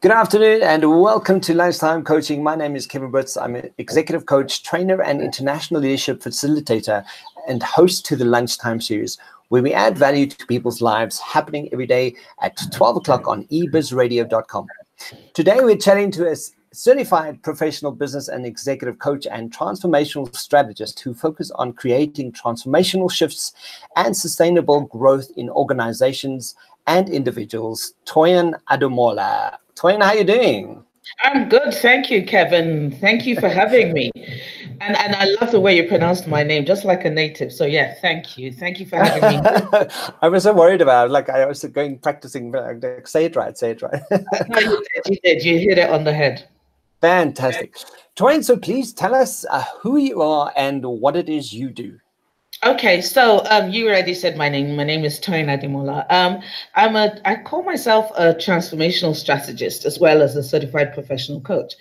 Good afternoon and welcome to Lunchtime Coaching. My name is Kevin Britz. I'm an executive coach, trainer, and international leadership facilitator and host to the Lunchtime series, where we add value to people's lives happening every day at 12 o'clock on ebizradio.com. Today, we're chatting to a certified professional business and executive coach and transformational strategist who focus on creating transformational shifts and sustainable growth in organizations and individuals. Toyin Ademola. Toyin, how are you doing? I'm good, thank you, Kevin. Thank you for having me. And I love the way you pronounced my name, just like a native. So yeah, thank you. Thank you for having me. I was so worried about it. Like I was practicing, like, say it right, say it right. No, you did. You hit it on the head. Fantastic. Toyin, so please tell us who you are and what it is you do. Okay, so you already said my name. My name is Toyin Ademola. I call myself a transformational strategist as well as a certified professional coach.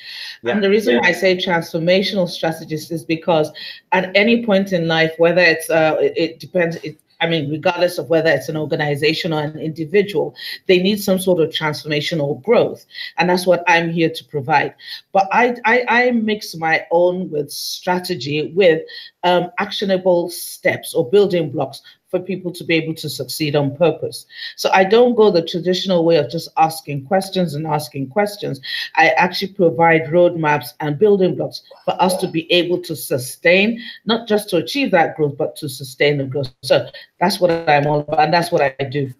Yeah. And the reason why I say transformational strategist is because at any point in life, whether it's it depends. Regardless of whether it's an organization or an individual, they need some sort of transformational growth. And that's what I'm here to provide. But I mix my own with strategy with actionable steps or building blocks for people to be able to succeed on purpose. So I don't go the traditional way of just asking questions. I actually provide roadmaps and building blocks for us to be able to sustain, not just to achieve that growth, but to sustain the growth. So that's what I'm all about, and that's what I do.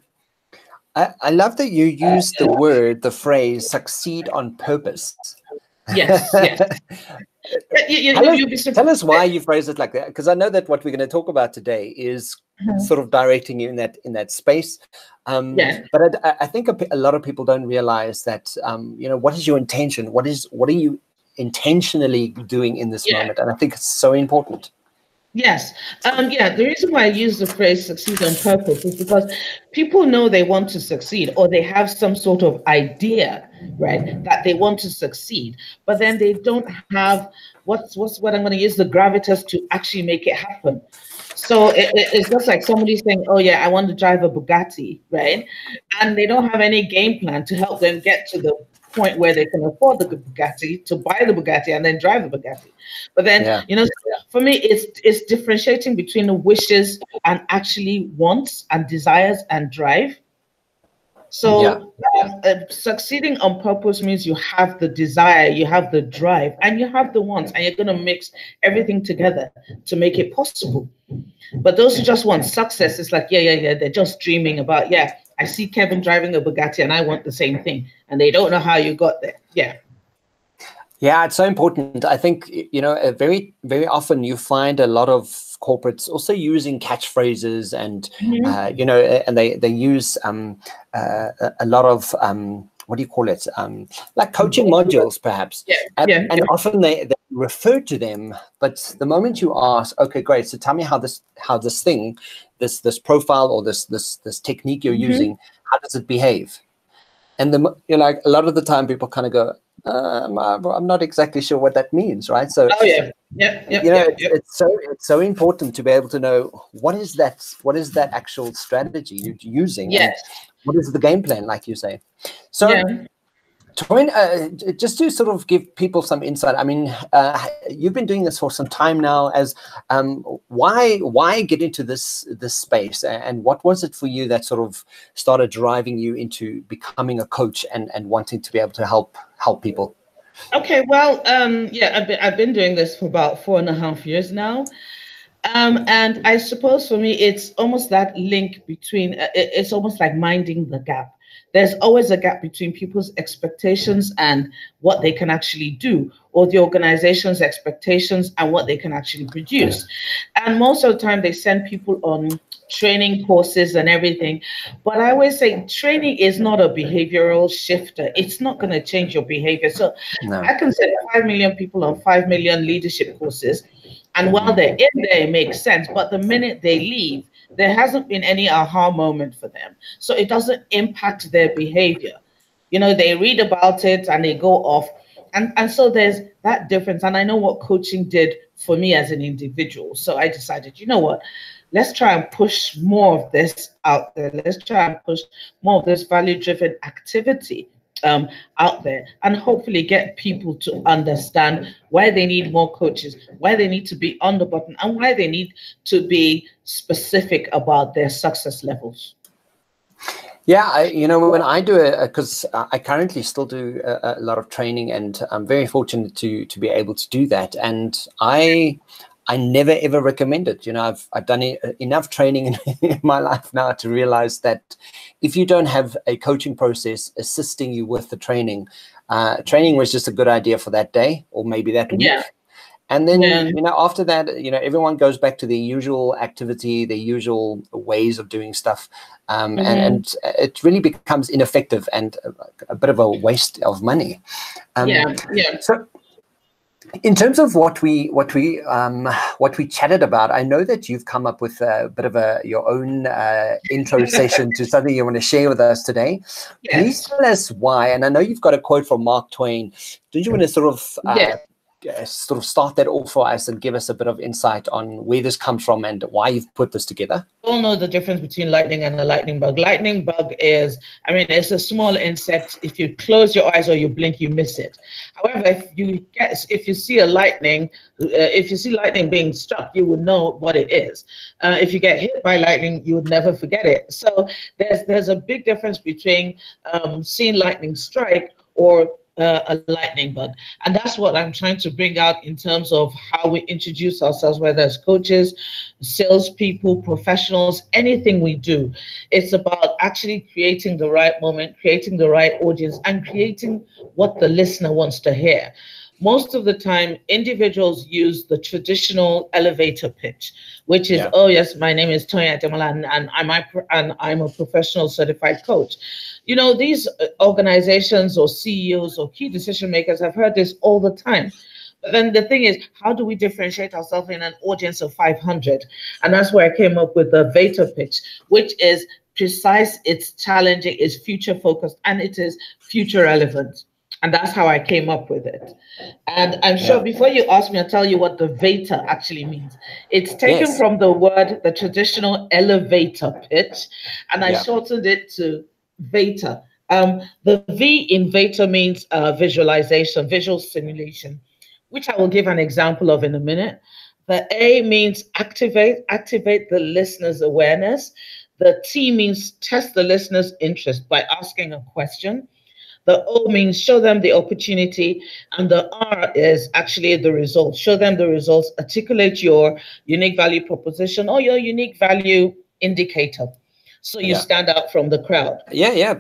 I love that you use the phrase succeed on purpose. Yes, yes. Tell us why you phrase it like that, because I know that what we're going to talk about today is sort of directing you in that space. But I think a lot of people don't realize that what is your intention? What are you intentionally doing in this moment? And I think it's so important. Yes. The reason why I use the phrase succeed on purpose is because people know they want to succeed, or they have some sort of idea, right, that they want to succeed, but then they don't have what I'm going to use, the gravitas to actually make it happen. So it's just like somebody saying, oh yeah, I want to drive a Bugatti, right? And they don't have any game plan to help them get to the point where they can afford the Bugatti, to buy the Bugatti and then drive the Bugatti. But then, for me, it's differentiating between the wishes and actually wants and desires and drive. So succeeding on purpose means you have the desire, you have the drive, and you have the wants, and you're going to mix everything together to make it possible. But those who just want success, it's like, they're just dreaming about, I see Kevin driving a Bugatti and I want the same thing. And they don't know how you got there. Yeah, it's so important. I think, very, very often you find a lot of corporates also using catchphrases and, and they use a lot of, what do you call it? Like coaching modules, perhaps. And often they refer to them, but the moment you ask, okay, great, so tell me how this this profile or this technique you're using, how does it behave? And a lot of the time people kind of go, I'm not exactly sure what that means, right? So it's so important to be able to know what is that actual strategy you're using. Yes. What is the game plan, like you say? So, Toyin, just to sort of give people some insight, I mean, you've been doing this for some time now. As why get into this space, and what was it for you that sort of started driving you into becoming a coach and wanting to be able to help people? Okay, well, I've been doing this for about 4.5 years now. And I suppose for me, it's almost that link between, it's almost like minding the gap. There's always a gap between people's expectations and what they can actually do, or the organization's expectations and what they can actually produce. And most of the time they send people on training courses and everything. But I always say training is not a behavioral shifter. It's not going to change your behavior. So I can send 5 million people on 5 million leadership courses. And while they're in there, it makes sense. But the minute they leave, there hasn't been any aha moment for them. So it doesn't impact their behavior. They read about it and they go off. And so there's that difference. And I know what coaching did for me as an individual. So I decided, you know what? Let's try and push more of this out there. Let's try and push more of this value-driven activity out there, and hopefully get people to understand why they need more coaches, why they need to be on the button, and why they need to be specific about their success levels. Yeah, when I do it, because I currently still do a lot of training, and I'm very fortunate to be able to do that. And I never ever recommend it. I've done enough training in my life now to realize that if you don't have a coaching process assisting you with the training, training was just a good idea for that day or maybe that week. Yeah. And then, after that, everyone goes back to their usual activity, their usual ways of doing stuff. And it really becomes ineffective and a bit of a waste of money. So in terms of what we chatted about, I know that you've come up with a bit of your own intro session to something you want to share with us today. Yes. Please tell us why. And I know you've got a quote from Mark Twain. Don't you want to sort of start that off for us and give us a bit of insight on where this comes from and why you've put this together? We all know the difference between lightning and a lightning bug. Lightning bug is, it's a small insect. If you close your eyes or you blink, you miss it. However, if you see lightning being struck, you would know what it is. If you get hit by lightning, you would never forget it. So there's a big difference between seeing lightning strike or a lightning bug, and that's what I'm trying to bring out in terms of how we introduce ourselves, whether it's coaches, salespeople, professionals, anything we do. It's about actually creating the right moment, creating the right audience, and creating what the listener wants to hear. Most of the time, individuals use the traditional elevator pitch, which is, oh yes, my name is Toyin Ademola, and I'm a professional certified coach. These organizations or CEOs or key decision makers have heard this all the time. But then the thing is, how do we differentiate ourselves in an audience of 500? And that's where I came up with the VATOR pitch, which is precise, it's challenging, it's future focused, and it is future relevant. And that's how I came up with it. And I'm sure before you ask me, I'll tell you what the VATOR actually means. It's taken from the traditional elevator pitch, and I shortened it to VATOR. The V in VATOR means visualization, visual simulation, which I will give an example of in a minute. The A means activate the listener's awareness. The T means test the listener's interest by asking a question. The O means show them the opportunity, and the R is actually the results. Show them the results, articulate your unique value proposition or your unique value indicator, so you stand out from the crowd.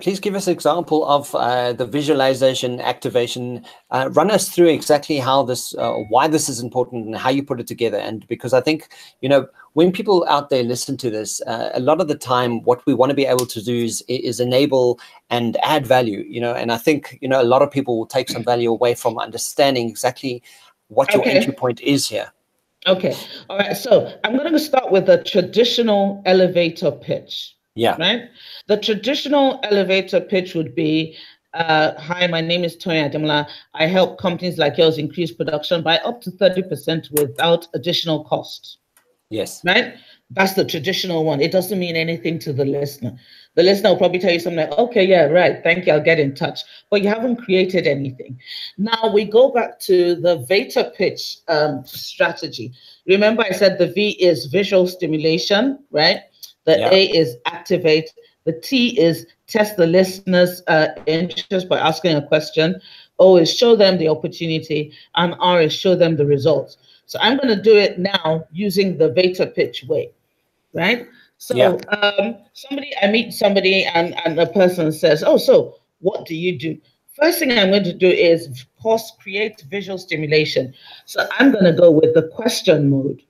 Please give us an example of the visualization activation. Run us through exactly how this, why this is important and how you put it together. And because I think, when people out there listen to this, a lot of the time, what we want to be able to do is enable and add value, and I think, a lot of people will take some value away from understanding exactly what your entry point is here. Okay. All right. So I'm going to start with the traditional elevator pitch. Yeah. Right. The traditional elevator pitch would be, hi, my name is Toyin Ademola. I help companies like yours increase production by up to 30% without additional costs. Yes. Right. That's the traditional one. It doesn't mean anything to the listener. The listener will probably tell you something like, okay, yeah, right. Thank you. I'll get in touch. But you haven't created anything. Now we go back to the VATOR pitch strategy. Remember, I said the V is visual stimulation, right? The A is activate. The T is test the listener's interest by asking a question. O is show them the opportunity. And R is show them the results. So I'm going to do it now using the VATOR pitch way, right? So I meet somebody and the person says, oh, so what do you do? First thing I'm going to do is create visual stimulation. So I'm going to go with the question mode,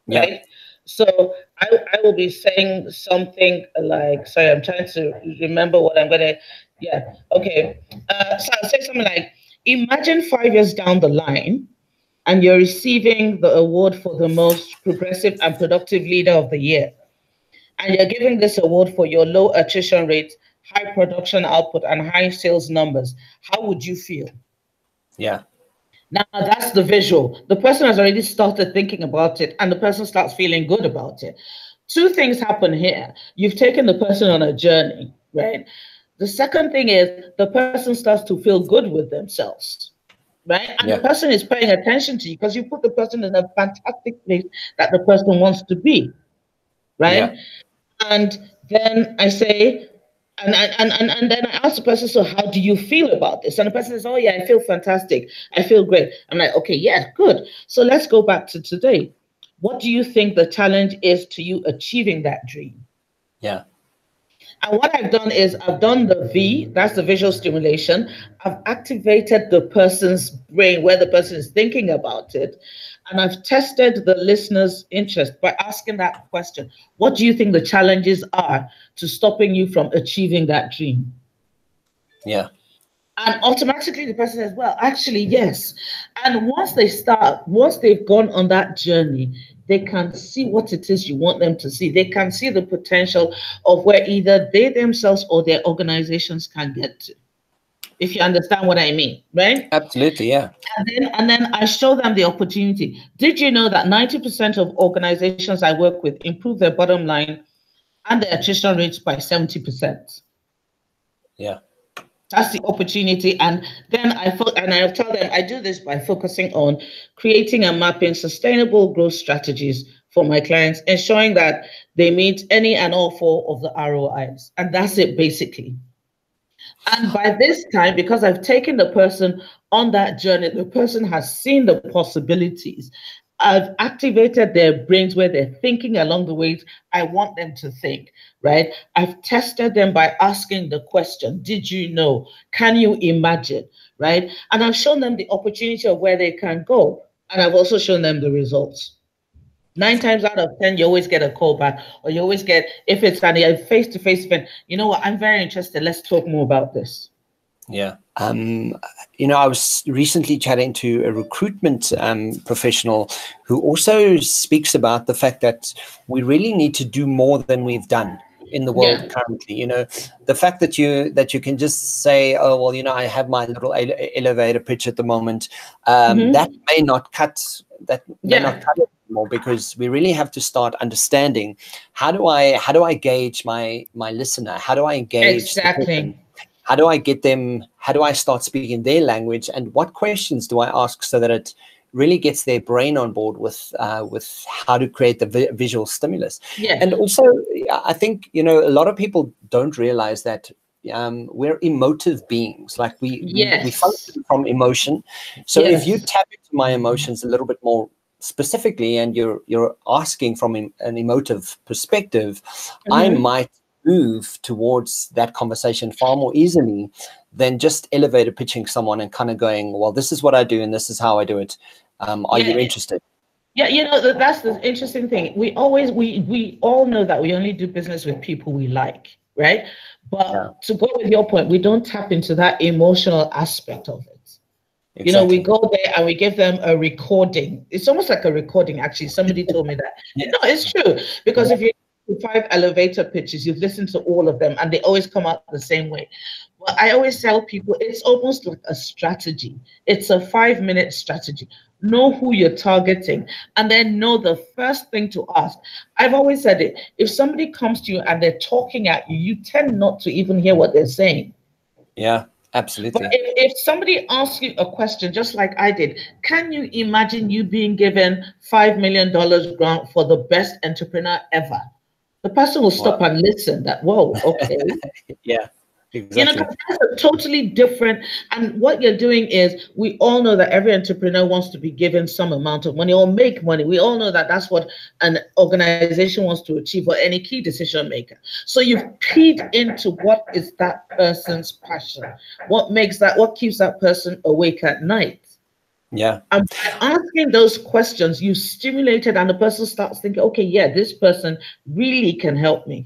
right? So I will be saying something like, sorry, I'm trying to remember what I'm going to, okay. So I'll say something like, imagine 5 years down the line, and you're receiving the award for the most progressive and productive leader of the year. And you're giving this award for your low attrition rate, high production output, and high sales numbers. How would you feel? Yeah. Now that's the visual. The person has already started thinking about it, and the person starts feeling good about it. Two things happen here. You've taken the person on a journey, right? The second thing is the person starts to feel good with themselves, right? And the person is paying attention to you because you put the person in a fantastic place that the person wants to be, right? And then I say, and then I ask the person, so how do you feel about this? And the person says, oh yeah, I feel fantastic. I feel great. I'm like, okay, yeah, good. So let's go back to today. What do you think the challenge is to you achieving that dream? Yeah. And what I've done is I've done the V, that's the visual stimulation. I've activated the person's brain where the person is thinking about it. And I've tested the listener's interest by asking that question. What do you think the challenges are to stopping you from achieving that dream? Yeah. And automatically the person says, well, actually, yes. And once they've gone on that journey, they can see what it is you want them to see. They can see the potential of where either they themselves or their organizations can get to. If you understand what I mean, right? Absolutely, yeah. And then I show them the opportunity. Did you know that 90% of organizations I work with improve their bottom line and their attrition rates by 70%? Yeah. That's the opportunity. And then I tell them I do this by focusing on creating and mapping sustainable growth strategies for my clients, ensuring that they meet any and all four of the ROIs. And that's it basically. And by this time, because I've taken the person on that journey, the person has seen the possibilities. I've activated their brains where they're thinking along the ways I want them to think, right? I've tested them by asking the question, did you know? Can you imagine, right? And I've shown them the opportunity of where they can go. And I've also shown them the results. 9 times out of 10, you always get a call back, or you always get, if it's a face-to-face event, you know what, I'm very interested. Let's talk more about this. Yeah. You know, I was recently chatting to a recruitment professional who also speaks about the fact that we really need to do more than we've done in the world currently. You know, the fact that you can just say, oh, well, you know, I have my little elevator pitch at the moment. That may not cut it more, because we really have to start understanding how do I gauge my listener? How do I engage the person? How do I get them? How do I start speaking their language? And what questions do I ask so that it really gets their brain on board with how to create the visual stimulus? And also, I think, you know, a lot of people don't realize that we're emotive beings. Like we function from emotion. So if you tap into my emotions a little bit more specifically, and you're asking from an emotive perspective, I might move towards that conversation far more easily than just elevator pitching someone and kind of going, well, this is what I do and this is how I do it. Are you interested? Yeah, you know, that's the interesting thing. We all know that we only do business with people we like, right? But to go with your point, we don't tap into that emotional aspect of it. Exactly. You know, we go there and we give them a recording. It's almost like a recording, actually. Somebody told me that. No, it's true. Because if you 5 elevator pitches, you've listened to all of them and they always come out the same way. Well, I always tell people it's almost like a strategy. It's a 5-minute strategy. Know who you're targeting and then know the first thing to ask. I've always said it. If somebody comes to you and they're talking at you, you tend not to even hear what they're saying. Yeah. Absolutely. But if somebody asks you a question, just like I did, can you imagine you being given $5 million grant for the best entrepreneur ever? The person will stop and listen. That, whoa, okay. Exactly. You know, that's a totally different. And what you're doing is, we all know that every entrepreneur wants to be given some amount of money or make money. We all know that that's what an organization wants to achieve, or any key decision maker. So you've keyed into what is that person's passion, what keeps that person awake at night. Yeah. And by asking those questions, you stimulated, and the person starts thinking, okay, yeah, this person really can help me.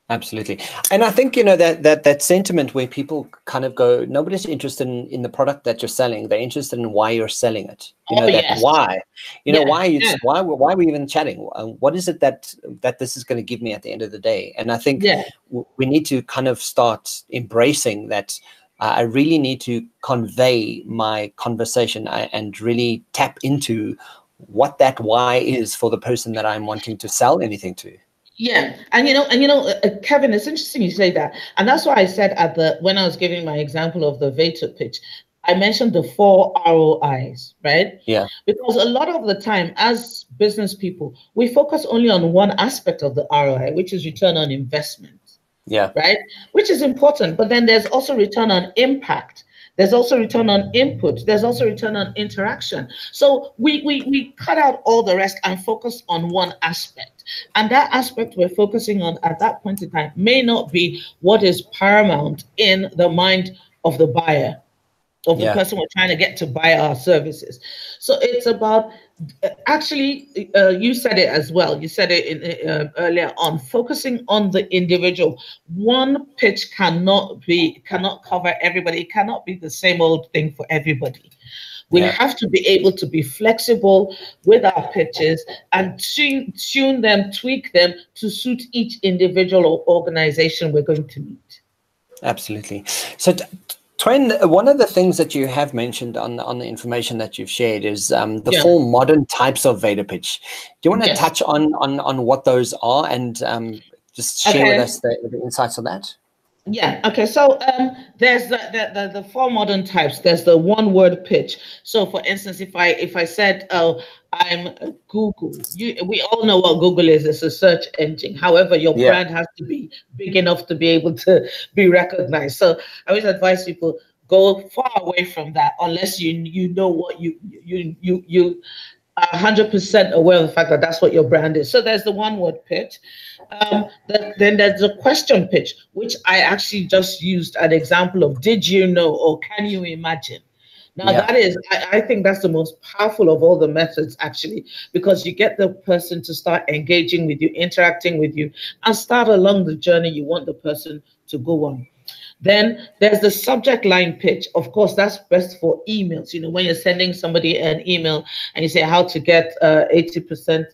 Absolutely. And I think, you know, that sentiment where people kind of go, nobody's interested in the product that you're selling. They're interested in why you're selling it. You know, why, you know, why are we even chatting? What is it that this is going to give me at the end of the day? And I think we need to kind of start embracing that. I really need to convey my conversation and really tap into what that why is for the person that I'm wanting to sell anything to. Yeah, Kevin, it's interesting you say that, and that's why I said when I was giving my example of the VATOR pitch, I mentioned the 4 ROIs, right? Yeah. Because a lot of the time, as business people, we focus only on one aspect of the ROI, which is return on investment, Yeah. right? Which is important, but then there's also return on impact. There's also return on input. There's also return on interaction. So we cut out all the rest and focus on one aspect. And that aspect we're focusing on at that point in time may not be what is paramount in the mind of the buyer, of the person we're trying to get to buy our services. So it's about actually, you said it as well. You said it earlier on, focusing on the individual. One pitch cannot cover everybody. It cannot be the same old thing for everybody. We have to be able to be flexible with our pitches and tune them, tweak them to suit each individual or organization we're going to meet. Absolutely. So, Toyin, one of the things that you have mentioned on the information that you've shared is the 4 modern types of Veda pitch. Do you want to touch on what those are and just share with us the insights on that? Yeah. Okay. So there's the 4 modern types. There's the one-word pitch. So, for instance, if I said, "Oh, I'm Google," we all know what Google is. It's a search engine. However, your brand has to be big enough to be able to be recognized. So, I always advise people go far away from that unless you know what you are 100% aware of the fact that that's what your brand is. So there's the one-word pitch. Then there's the question pitch, which I actually just used an example of. Did you know, or can you imagine? Now that is, I think that's the most powerful of all the methods, actually, because you get the person to start engaging with you, interacting with you, and start along the journey you want the person to go on. Then there's the subject line pitch. Of course, that's best for emails. When you're sending somebody an email and you say how to get 80%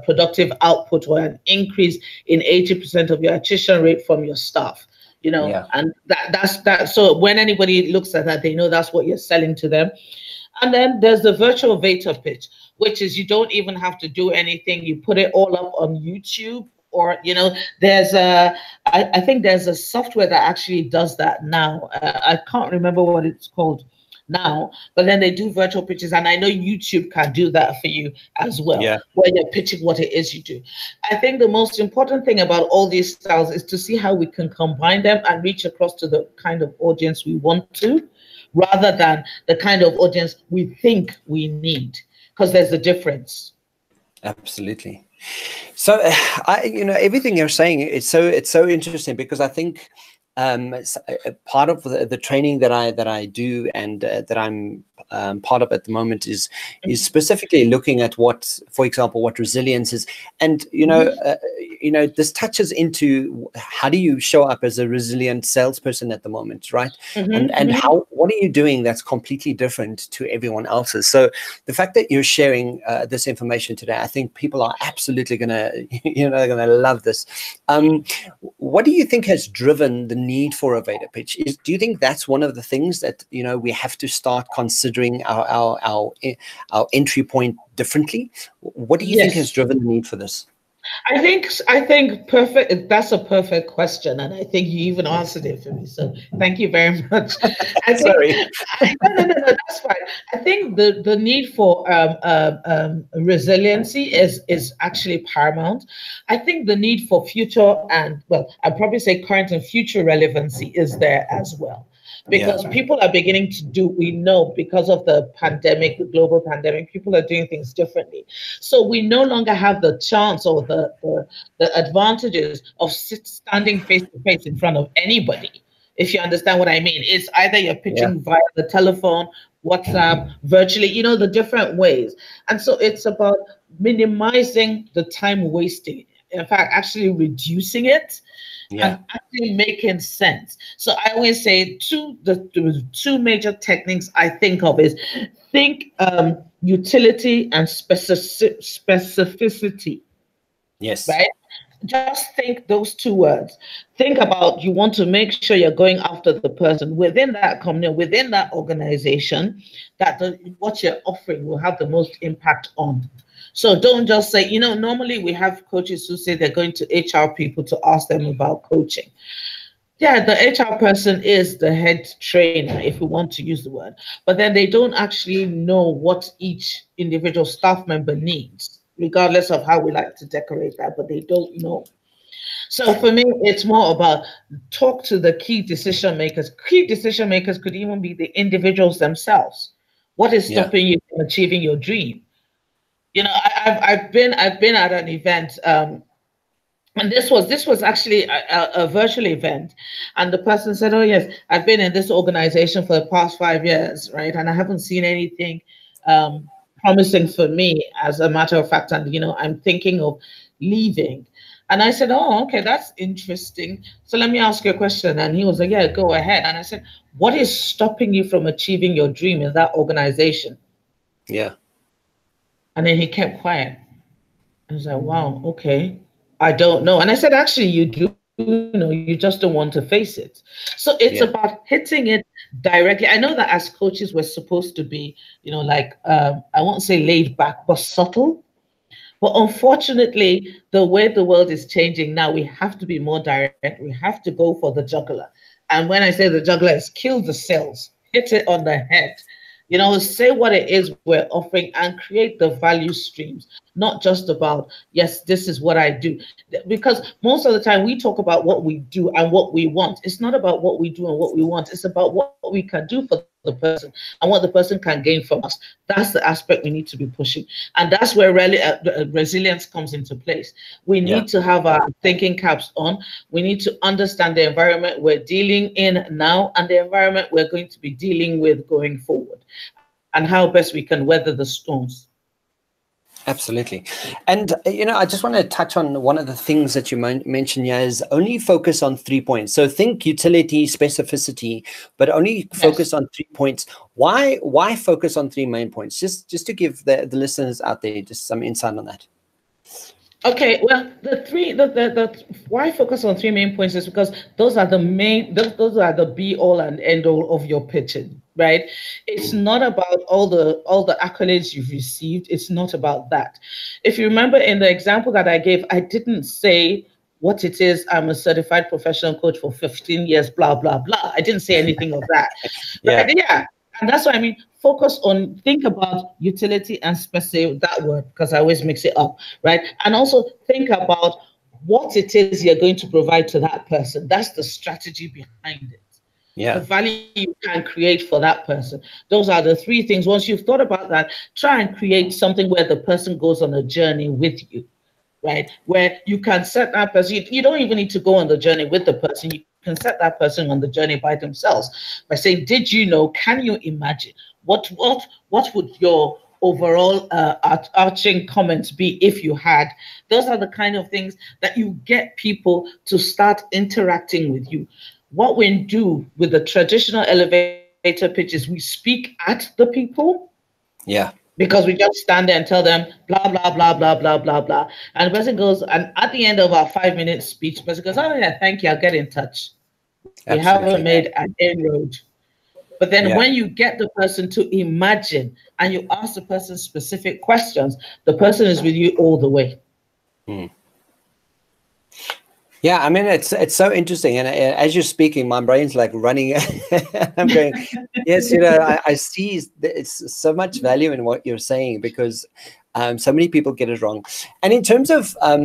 productive output or an increase in 80% of your attrition rate from your staff, and that's that. So when anybody looks at that, they know that's what you're selling to them. And then there's the virtual VATOR pitch, which is you don't even have to do anything. You put it all up on YouTube. Or, there's I think there's a software that actually does that now. I can't remember what it's called now, but then they do virtual pitches. And I know YouTube can do that for you as well, where you're pitching what it is you do. I think the most important thing about all these styles is to see how we can combine them and reach across to the kind of audience we want to, rather than the kind of audience we think we need, because there's a difference. Absolutely. So, everything you're saying, it's so interesting, because I think part of the training that I do and that I'm part of at the moment is specifically looking at what, for example, what resilience is, and this touches into how do you show up as a resilient salesperson at the moment, right? And what are you doing that's completely different to everyone else's? So the fact that you're sharing this information today, I think people are absolutely gonna love this. What do you think has driven the need for a Veda pitch? Do you think that's one of the things that we have to start considering our entry point differently? What do you think has driven the need for this? I think perfect. That's a perfect question, and I think you even answered it for me. So thank you very much. Sorry. No, that's fine. I think the need for resiliency is actually paramount. I think the need for future and, well, I'd probably say current and future relevancy is there as well. Because people are beginning to do, we know because of the pandemic, the global pandemic, people are doing things differently. So we no longer have the chance or the advantages of standing face to face in front of anybody. If you understand what I mean, it's either you're pitching via the telephone, WhatsApp, virtually, the different ways. And so it's about minimizing the time wasting. In fact, actually reducing it. And actually making sense. So I always say the two major techniques I think of is think utility and specificity. Yes. Right? Just think those two words. Think about, you want to make sure you're going after the person within that company, within that organization, that what you're offering will have the most impact on. So don't just say, normally we have coaches who say they're going to HR people to ask them about coaching. Yeah, the HR person is the head trainer, if we want to use the word, but then they don't actually know what each individual staff member needs, regardless of how we like to decorate that, but they don't know. So for me, it's more about talk to the key decision makers. Key decision makers could even be the individuals themselves. What is stopping you from achieving your dream? I've been at an event, and this was actually a virtual event, and the person said, "Oh yes, I've been in this organization for the past 5 years, right, and I haven't seen anything promising for me, as a matter of fact, and I'm thinking of leaving." And I said, "Oh, okay, that's interesting. So let me ask you a question." And he was like, "Yeah, go ahead." And I said, "What is stopping you from achieving your dream in that organization?" Yeah. And then he kept quiet. I was like, "Wow, okay. I don't know." And I said, "Actually, you do know, you just don't want to face it." So it's about hitting it directly. I know that as coaches, we're supposed to be, like, I won't say laid back, but subtle. But unfortunately, the way the world is changing now, we have to be more direct. We have to go for the juggler. And when I say the juggler, is kill the sales, hit it on the head. Say what it is we're offering and create the value streams, not just about, yes, this is what I do. Because most of the time we talk about what we do and what we want. It's not about what we do and what we want. It's about what we can do for the person and what the person can gain from us. That's the aspect we need to be pushing. And that's where really resilience comes into place. We need to have our thinking caps on. We need to understand the environment we're dealing in now and the environment we're going to be dealing with going forward, and how best we can weather the storms. Absolutely. And, I just want to touch on one of the things that you mentioned here is only focus on 3 points. So think utility, specificity, but only focus on 3 points. Why focus on 3 main points? Just to give the listeners out there just some insight on that. Okay, well, the why focus on 3 main points is because those are the main, those are the be all and end all of your pitching, right? It's not about all the accolades you've received. It's not about that. If you remember in the example that I gave, I didn't say what it is. I'm a certified professional coach for 15 years, blah, blah, blah. I didn't say anything of that. But yeah. And that's what I mean. Focus on, think about utility and specific, that word, because I always mix it up, right? And also think about what it is you're going to provide to that person. That's the strategy behind it. The value you can create for that person. Those are the 3 things. Once you've thought about that, try and create something where the person goes on a journey with you, right? Where you can set that person, you don't even need to go on the journey with the person. You can set that person on the journey by themselves by saying, did you know, can you imagine? What would your overall arching comments be if you had? Those are the kind of things that you get people to start interacting with you. What we do with the traditional elevator pitch is we speak at the people. Yeah. Because we just stand there and tell them blah, blah, blah, blah, blah, blah, blah. And the person goes, and at the end of our 5-minute speech, the person goes, "Oh yeah, thank you, I'll get in touch." We haven't made an inroad. But then when you get the person to imagine and you ask the person specific questions, the person is with you all the way. Yeah, I mean, it's so interesting. And as you're speaking, my brain's like running. I'm going, yes, I see it's so much value in what you're saying, because so many people get it wrong. And in terms of, I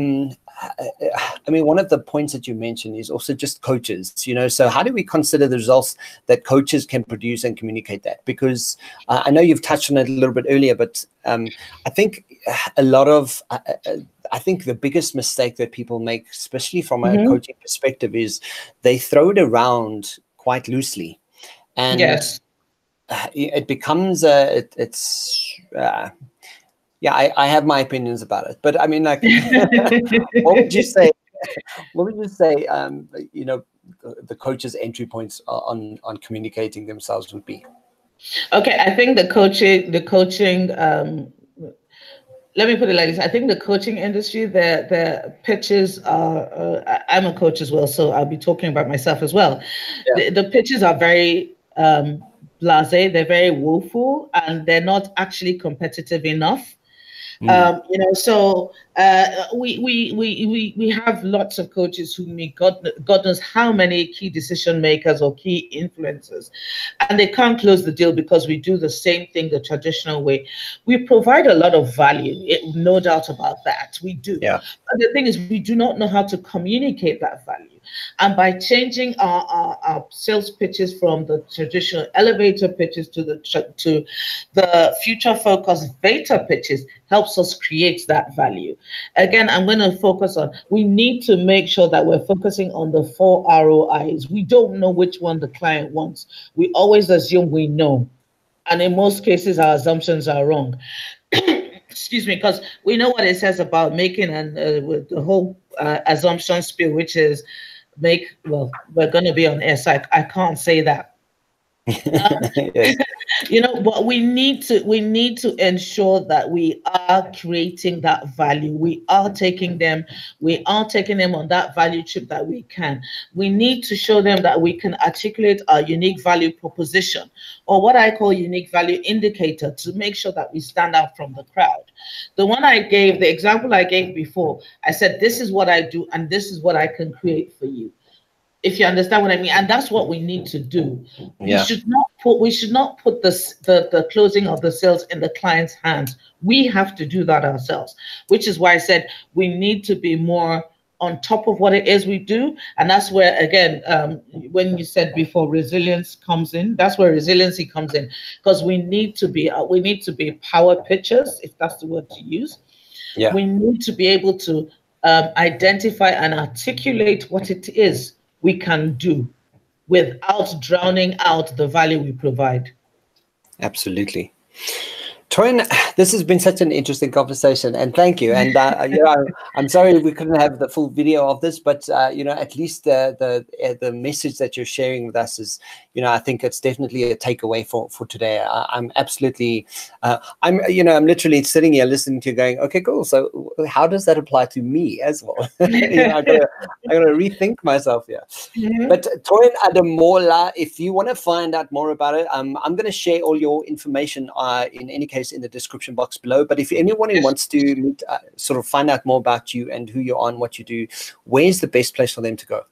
mean, one of the points that you mentioned is also just coaches, so how do we consider the results that coaches can produce and communicate that? Because I know you've touched on it a little bit earlier, but I think a lot of, I think the biggest mistake that people make, especially from a coaching perspective, is they throw it around quite loosely. And it becomes, I have my opinions about it, but I mean, like, what would you say? What would you say? The coach's entry points on communicating themselves would be. Okay, I think the coaching. Let me put it like this. I think the coaching industry, the pitches are. I'm a coach as well, so I'll be talking about myself as well. The pitches are very blasé. They're very woeful, and they're not actually competitive enough. So we have lots of coaches who meet God knows how many key decision makers or key influencers, and they can't close the deal because we do the same thing the traditional way. We provide a lot of value, no doubt about that. We do. Yeah. But the thing is, we do not know how to communicate that value. And by changing our sales pitches from the traditional elevator pitches to the future focused VATOR pitches helps us create that value. Again, I'm going to focus on, we need to make sure that we're focusing on the 4 ROIs. We don't know which one the client wants. We always assume we know. And in most cases, our assumptions are wrong. Excuse me, because we know what it says about making with the whole assumption spiel, which is we're going to be on air, so I can't say that. Yes. But we need to ensure that we are creating that value. We are taking them on that value trip that we can. We need to show them that we can articulate our unique value proposition, or what I call unique value indicator, to make sure that we stand out from the crowd. The example I gave before, I said, this is what I do and this is what I can create for you. If you understand what I mean, and that's what we need to do. Yeah. We should not put the closing of the sales in the client's hands. We have to do that ourselves, which is why I said we need to be more on top of what it is we do. And that's where, again, when you said before resilience comes in, that's where resiliency comes in, because we need to be power pitchers, if that's the word to use. Yeah. We need to be able to identify and articulate what it is we can do without drowning out the value we provide. Absolutely. Toyin, this has been such an interesting conversation, and thank you. And I'm sorry we couldn't have the full video of this, but at least the message that you're sharing with us is, I think it's definitely a takeaway for today. I'm absolutely, I'm literally sitting here listening to you, going, okay, cool. So how does that apply to me as well? I gotta rethink myself here. Mm-hmm. But Toyin Ademola, if you want to find out more about it, I'm going to share all your information in any case in the description box below. But if anyone wants to sort of find out more about you and who you are and what you do, where's the best place for them to go?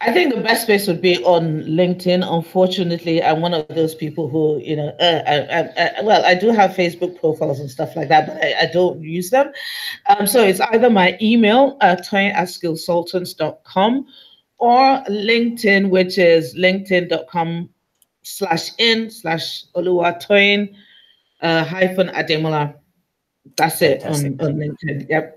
I think the best place would be on LinkedIn. Unfortunately, I'm one of those people who, I do have Facebook profiles and stuff like that, but I don't use them. So it's either my email, toyin@skillsultants.com, or LinkedIn, which is linkedin.com/in/Oluwatoyin -Ademola. That's it on LinkedIn. Yep.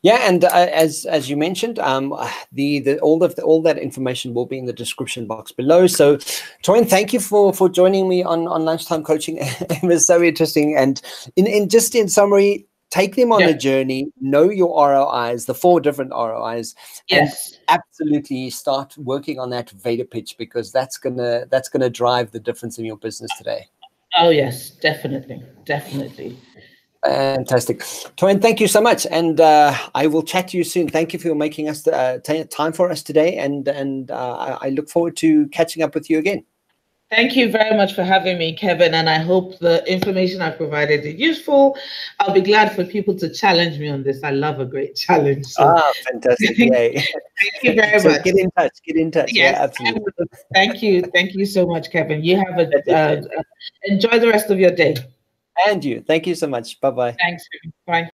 Yeah, and as you mentioned, all that information will be in the description box below. So, Toyin, thank you for joining me on Lunchtime Coaching. It was so interesting. And in summary, take them on a journey. Know your ROIs, the 4 different ROIs, and absolutely start working on that VATOR pitch, because that's gonna drive the difference in your business today. Oh yes, definitely. Fantastic. Toyin, thank you so much. And I will chat to you soon. Thank you for making us time for us today. And I look forward to catching up with you again. Thank you very much for having me, Kevin. And I hope the information I provided is useful. I'll be glad for people to challenge me on this. I love a great challenge. So. Fantastic. Yay. Thank you very much. Get in touch. Yes, yeah, absolutely. Thank you. Thank you so much, Kevin. You have enjoy the rest of your day. And you. Thank you so much. Bye-bye. Thanks. Bye.